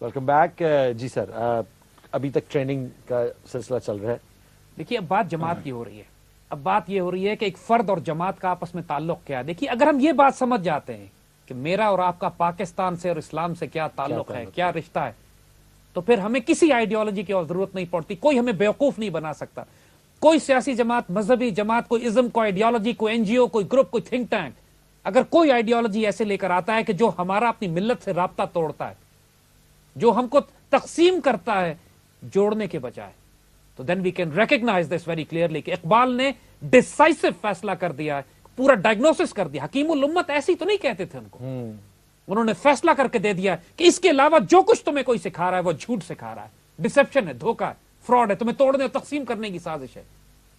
Welcome back. جی سر, ابھی تک training کا سلسلہ چل رہا ہے. دیکھیے اب بات جماعت کی ہو رہی ہے. اب بات یہ ہو رہی ہے کہ ایک فرد اور جماعت کا آپس میں تعلق کیا ہے. دیکھیے اگر ہم یہ بات سمجھ جاتے ہیں کہ میرا اور آپ کا پاکستان سے اور اسلام سے کیا تعلق ہے, کیا رشتہ ہے, تو پھر ہمیں کسی آئیڈیالوجی کی ضرورت نہیں پڑتی. کوئی ہمیں بیوقوف نہیں بنا سکتا. کوئی سیاسی جماعت, مذہبی جماعت, کوئی ازم, کوئی آئیڈیالوجی, کوئی این جی او, کوئی گروپ, کوئی تھنک ٹینک, اگر کوئی آئیڈیالوجی ایسے لے کر آتا ہے کہ جو ہمارا اپنی ملت سے رابطہ توڑتا ہے, جو ہم کو تقسیم کرتا ہے جوڑنے کے بجائے, تو then we can recognise this very clearly کہ اقبال نے ڈیسائسو فیصلہ کر دیا ہے, پورا ڈائگنوسس کر دیا. حکیم الامت ایسی تو نہیں کہتے تھے ان کو, انہوں نے فیصلہ کر کے دے دیا کہ اس کے علاوہ جو کچھ تمہیں کوئی سکھا رہا ہے وہ جھوٹ سکھا رہا ہے, ڈسپشن ہے, دھوکہ ہے, فراڈ ہے, تمہیں توڑنے اور تقسیم کرنے کی سازش ہے.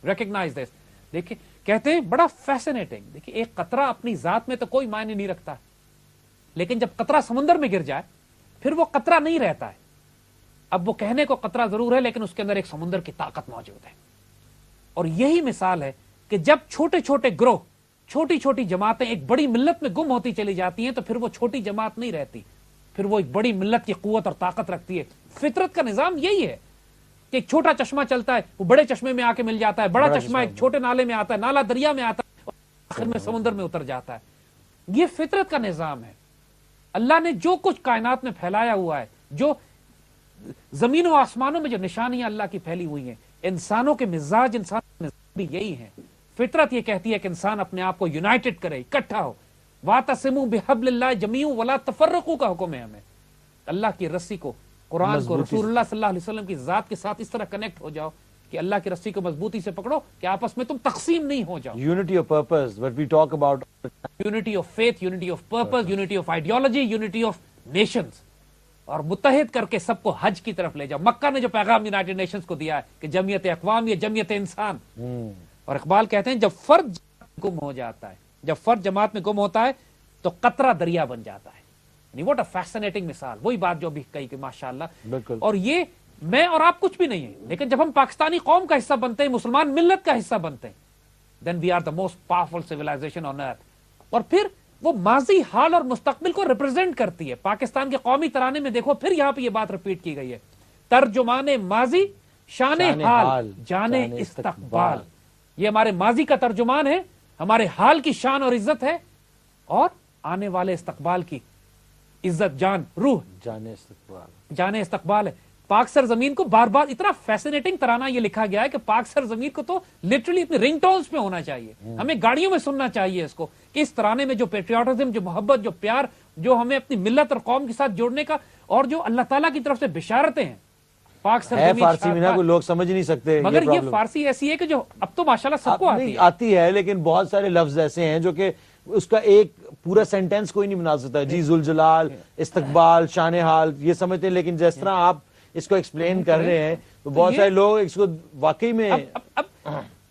ریکگنائز دس. دیکھیں کہتے ہیں بڑا فیسنیٹنگ, دیکھیں ایک قطرہ اپنی ذات میں تو کوئی معنی نہیں رکھتا, لیکن جب قطرہ سمندر میں گر جائے پھر وہ قطرہ نہیں رہتا ہے. اب وہ کہنے کو قطرہ ضرور ہے لیکن اس کے اندر ایک سمندر کی طاقت موجود ہے. اور یہی مثال ہے کہ جب چھوٹے چھوٹے گروہ, چھوٹی چھوٹی جماعتیں ایک بڑی ملت میں گم ہوتی چلی جاتی ہیں تو پھر وہ چھوٹی جماعت نہیں رہتی, پھر وہ ایک بڑی ملت کی قوت اور طاقت رکھتی ہے. فطرت کا نظام یہی ہے کہ ایک چھوٹا چشمہ چلتا ہے, وہ بڑے چشمے میں آ کے مل جاتا ہے, بڑا چشمہ ایک چھوٹے نالے میں آتا ہے, نالا دریا میں آتا ہے, اور آخر میں سمندر میں اتر جاتا ہے. یہ فطرت کا نظام ہے. اللہ نے جو کچھ کائنات میں پھیلایا ہوا ہے, جو زمین و آسمانوں میں جو نشانیاں اللہ کی پھیلی ہوئی ہیں, انسانوں کے مزاج, انسانوں کے مزاج بھی یہی ہیں. فطرت یہ کہتی ہے کہ انسان اپنے آپ کو یونائٹڈ کرے, اکٹھا ہو. وَاعْتَصِمُوا بِحَبْلِ اللَّهِ جَمِيعًا وَلَا تَفَرَّقُوا کا حکم ہے ہمیں. اللہ کی رسی کو, قرآن کو, رسول اللہ صلی اللہ علیہ وسلم کی ذات کے ساتھ اس طرح کنیکٹ ہو جاؤ کہ اللہ کی رسی کو مضبوطی سے پکڑو کہ آپس میں تم تقسیم نہیں ہو جاؤ. Unity of purpose, what we talk about. Unity of faith, unity of purpose, unity of ideology, unity of nations, اور متحد کر کے سب کو حج کی طرف لے جاؤ. مکہ نے جو پیغام یونائٹڈ نیشنز کو دیا ہے کہ جمعیت اقوام یا جمعیت انسان. اور اقبال کہتے ہیں جب فرد گم ہو جاتا ہے, جب فرد جماعت میں گم ہوتا ہے تو قطرہ دریا بن جاتا ہے. واٹ اے فیسنیٹنگ مثال. وہی بات جو ابھی کہی کہ ماشاءاللہ. بالکل. اور یہ میں اور آپ کچھ بھی نہیں ہیں, لیکن جب ہم پاکستانی قوم کا حصہ بنتے ہیں, مسلمان ملت کا حصہ بنتے ہیں, then we are the most powerful civilization on earth. اور پھر وہ ماضی, حال اور مستقبل کو ریپرزینٹ کرتی ہے. پاکستان کے قومی ترانے میں دیکھو پھر یہاں پہ یہ بات ریپیٹ کی گئی ہے, ترجمان ماضی شان حال جانے استقبال. یہ ہمارے ماضی کا ترجمان ہے, ہمارے حال کی شان اور عزت ہے, اور آنے والے استقبال کی عزت, جان, روح, جانے استقبال ہے. پاک سرزمین کو بار بار اتنا فیسنیٹنگ ترانہ یہ لکھا گیا ہے کہ پاک سرزمین کو تو لٹرلی اپنی رنگ ٹونز پہ ہونا چاہیے. ہمیں گاڑیوں میں سننا چاہیے اس کو کہ اس ترانے میں جو پیٹریوٹزم, جو محبت, جو پیار, جو ہمیں اپنی ملت اور قوم کے ساتھ جوڑنے کا, اور جو اللہ تعالیٰ کی طرف سے بشارتیں ہیں. پاک سرزمین فارسی میں نا کوئی لوگ سمجھ نہیں سکتے, مگر یہ فارسی ایسی ہے کہ جو اب تو ماشاءاللہ سب کو آتی ہے, لیکن بہت سارے لفظ ایسے ہیں جو کہ اس کا ایک پورا سینٹینس کوئی نہیں بنا سکتا. جی ذوالجلال, استقبال, شان حال, یہ سمجھتے ہیں, لیکن جس طرح آپ اس کو ایکسپلین کر رہے ہیں تو بہت سارے لوگ اس کو واقعی میں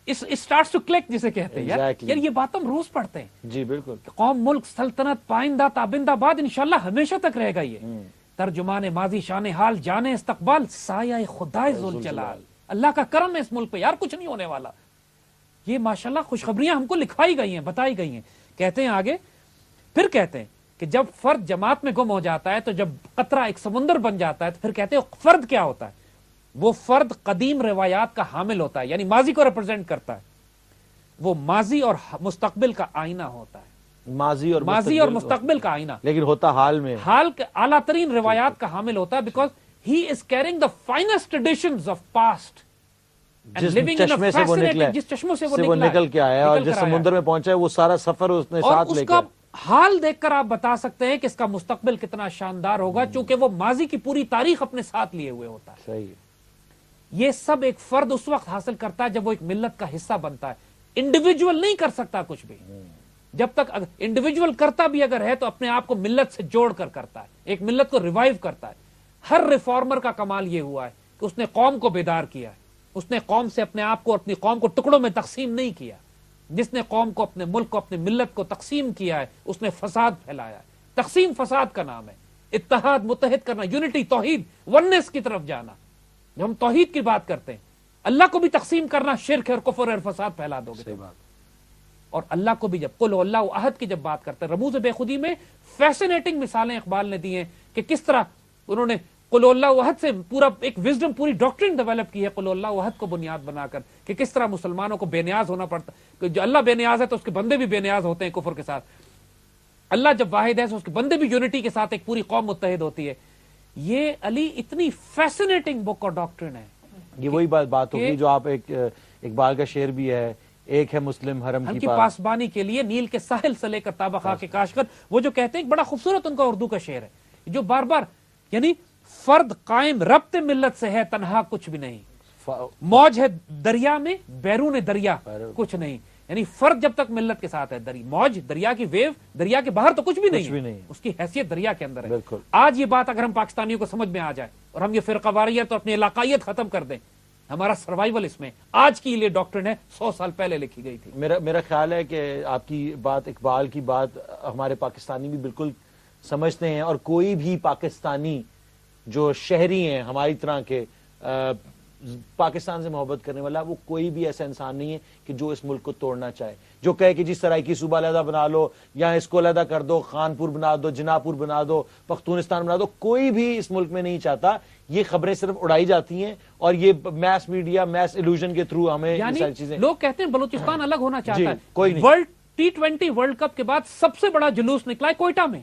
اسٹارٹس ٹو کلک جسے کہتے ہیں. یار یہ بات ہم روز پڑھتے ہیں. جی بالکل. قوم, ملک, سلطنت پائندہ تابندہ باد انشاءاللہ ہمیشہ تک رہے گا. یہ ترجمان ماضی شان حال جانے استقبال سایہ خدائے ذوالجلال. اللہ کا کرم ہے اس ملک پہ, یار کچھ نہیں ہونے والا. یہ ماشاءاللہ خوشخبریاں ہم کو لکھوائی گئی ہیں, بتائی گئی ہیں. کہتے ہیں آگے, پھر کہتے ہیں کہ جب فرد جماعت میں گم ہو جاتا ہے, تو جب قطرہ ایک سمندر بن جاتا ہے, تو پھر کہتے ہیں فرد کیا ہوتا ہے. وہ فرد قدیم روایات کا حامل ہوتا ہے, یعنی ماضی کو ریپرزینٹ کرتا ہے. وہ ماضی اور مستقبل کا آئینہ ہوتا ہے. ماضی اور مستقبل کا آئینہ, لیکن ہوتا حال میں, حال کے اعلیٰ ترین روایات کا حامل ہوتا ہے. Because he is carrying the finest traditions of past. جس چشمے سے وہ نکلا, جس چشموں سے وہ نکل کے آیا, اور جس سمندر میں پہنچا ہے وہ سارا سفر اس نے ساتھ لے کر, حال دیکھ کر آپ بتا سکتے ہیں کہ اس کا مستقبل کتنا شاندار ہوگا, چونکہ وہ ماضی کی پوری تاریخ اپنے ساتھ لیے ہوئے ہوتا ہے. صحیح. یہ سب ایک فرد اس وقت حاصل کرتا ہے جب وہ ایک ملت کا حصہ بنتا ہے. انڈیویجول نہیں کر سکتا کچھ بھی. جب تک انڈیویجول کرتا بھی اگر ہے تو اپنے آپ کو ملت سے جوڑ کر کرتا ہے, ایک ملت کو ریوائیو کرتا ہے. ہر ریفارمر کا کمال یہ ہوا ہے کہ اس نے قوم کو بیدار کیا ہے. اس نے قوم سے اپنے آپ کو, اپنی قوم کو ٹکڑوں میں تقسیم نہیں کیا. جس نے قوم کو, اپنے ملک کو, اپنے ملت کو تقسیم کیا ہے, اس نے فساد پھیلایا ہے. تقسیم فساد کا نام ہے. اتحاد, متحد کرنا, یونٹی, توحید, ونس کی طرف جانا. جب ہم توحید کی بات کرتے ہیں, اللہ کو بھی تقسیم کرنا شرک ہے اور کفر اور فساد پھیلا دو گے. اور اللہ کو بھی, جب قل ہو اللہ احد کی جب بات کرتے ہیں, رموز بے خودی میں فیسنیٹنگ مثالیں اقبال نے دی ہیں کہ کس طرح انہوں نے قل اللہ احد سے پورا ایک وزڈم، پوری ڈاکٹرن ڈیولپ کی ہے قل اللہ احد کو بنیاد بنا کر، کہ کس طرح مسلمانوں کو بے نیاز ہونا پڑتا، کہ جو اللہ بے نیاز ہے تو اس کے بندے بھی بے نیاز ہوتے ہیں کفر کے ساتھ، اللہ جب واحد ہے تو اس کے بندے بھی یونٹی کے ساتھ ایک پوری قوم متحد ہوتی ہے. یہ علی اتنی فیسنیٹنگ بک اور ڈاکٹرن ہے. یہ وہی بات ہوگی جو آپ ایک اقبال کا شعر بھی ہے، ایک ہے مسلم حرم ہم کی کی پاسبانی کے لیے نیل کے ساحل سے لے کر تابہ خاک کے کاشغر، وہ جو کہتے ہیں ایک بڑا خوبصورت ان کا اردو کا شعر ہے جو بار بار، یعنی فرد قائم ربط ملت سے ہے تنہا کچھ بھی نہیں، موج ہے دریا میں بیرون دریا کچھ نہیں، یعنی فرد جب تک ملت کے ساتھ ہے، موج دریا کی ویو دریا کے باہر تو کچھ بھی نہیں، اس کی حیثیت دریا کے اندر ہے. آج یہ بات اگر ہم پاکستانیوں کو سمجھ میں آ جائے اور ہم یہ فرقہ واریت اور اپنی علاقائیت ختم کر دیں، ہمارا سروائیول اس میں آج کی یہ ڈاکٹرن ہے 100 سال پہلے لکھی گئی تھی. میرا خیال ہے کہ آپ کی بات، اقبال کی بات ہمارے پاکستانی بھی بالکل سمجھتے ہیں، اور کوئی بھی پاکستانی جو شہری ہیں ہماری طرح کے پاکستان سے محبت کرنے والا، وہ کوئی بھی ایسا انسان نہیں ہے کہ جو اس ملک کو توڑنا چاہے، جو کہے کہ جس سرائکی صوبہ علیحدہ بنا لو، یا اس کو علیحدہ کر دو، خانپور بنا دو، جناپور بنا دو، پختونستان بنا دو. کوئی بھی اس ملک میں نہیں چاہتا. یہ خبریں صرف اڑائی جاتی ہیں، اور یہ میس میڈیا، میس ایلوژن کے تھرو ہمیں یہ ساری چیزیں. لوگ کہتے ہیں بلوچستان الگ ہونا چاہتا ہے، کوئی نہیں. ورلڈ T20 ورلڈ کپ کے بعد سب سے بڑا جلوس نکلا ہے کوئٹہ میں.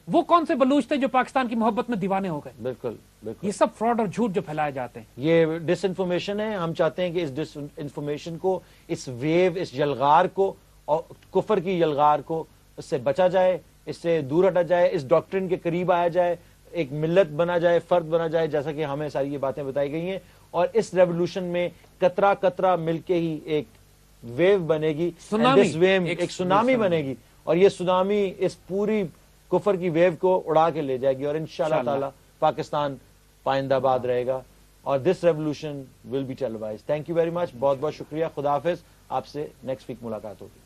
وہ کون سے بلوچ تھے جو پاکستان کی محبت میں دیوانے ہو گئے؟ بالکل. یہ سب فراڈ اور جھوٹ جو پھیلائے جاتے ہیں، یہ ڈس انفارمیشن ہے. ہم چاہتے ہیں کہ اس ڈس انفارمیشن کو، اس ویو، اس یلغار کو، اور کفر کی یلغار کو، اس سے بچا جائے، اس سے دور ہٹا جائے، اس ڈاکٹرن کے قریب آیا جائے، ایک ملت بنا جائے، فرد بنا جائے، جیسا کہ ہمیں ساری یہ باتیں بتائی گئی ہیں. اور اس ریولوشن میں قطرہ قطرہ مل کے ہی ایک ویو بنے گی، ایک سونامی بنے گی، اور یہ سونامی اس پوری کفر کی ویو کو اڑا کے لے جائے گی، اور انشاءاللہ تعالی پاکستان پائندہ باد رہے گا، اور this revolution will be televised. Thank you very much. بہت بہت شکریہ. خدا حافظ. آپ سے نیکسٹ ویک ملاقات ہوگی.